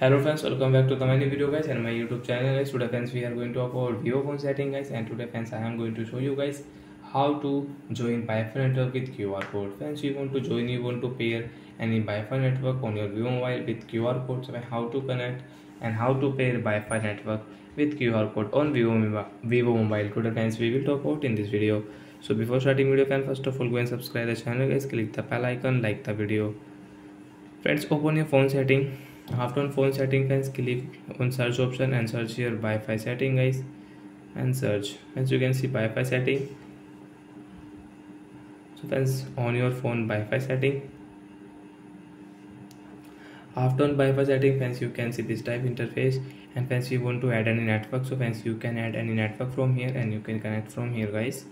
Hello friends, welcome back to the new video guys and my YouTube channel guys. Today friends we are going to talk about vivo phone setting guys, and today friends I am going to show you guys how to join Wi-Fi network with QR code. Friends, you want to join, you want to pair any Wi-Fi network on your Vivo mobile with QR code. So how to connect and how to pair Wi-Fi network with QR code on Vivo mobile. Today friends we will talk about in this video. So before starting video friends, first of all go and subscribe the channel guys, click the bell icon, like the video. Friends, open your phone setting. After on phone setting friends, click on search option and search your Wi-Fi setting guys, and search. As you can see Wi-Fi setting. So friends, on your phone Wi-Fi setting. After on Wi-Fi setting friends, you can see this type interface, and friends you want to add any network. So friends, you can add any network from here and you can connect from here guys.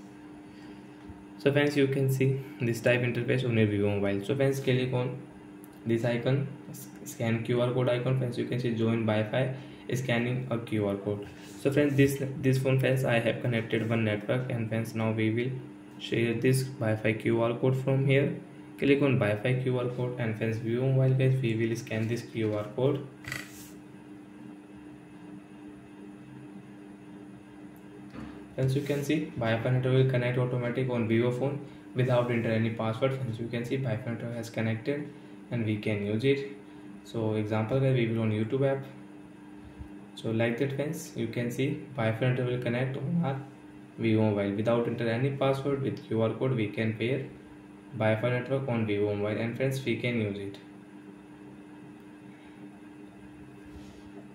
So friends, you can see this type interface on your Vivo mobile. So friends, click on this icon, scan QR code icon. Friends, you can see join Wi-Fi, scanning a QR code. So friends, this phone friends I have connected one network, and friends now we will share this Wi-Fi QR code from here. Click on Wi-Fi QR code, and friends Vivo mobile guys, we will scan this QR code. Friends, you can see Wi-Fi network will connect automatic on Vivo phone without enter any password. Friends, you can see Wi-Fi network has connected and we can use it. So example guys, we will on YouTube app. So like that friends, you can see Wi-Fi network will connect on our Vivo mobile without enter any password. With QR code we can pair Wi-Fi network on Vivo mobile, and friends we can use it.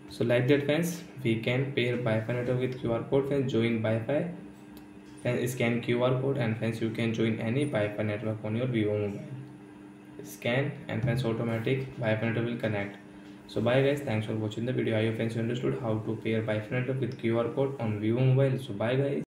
So like that friends, we can pair Wi-Fi network with QR code. Friends, join Wi-Fi, then scan QR code, and friends you can join any Wi-Fi network on your Vivo mobile. Scan, and friends automatic Wi-Fi network will connect. So bye guys, thanks for watching the video. I hope friends you understood how to pair Wi-Fi network with QR code on Vivo mobile. So bye guys.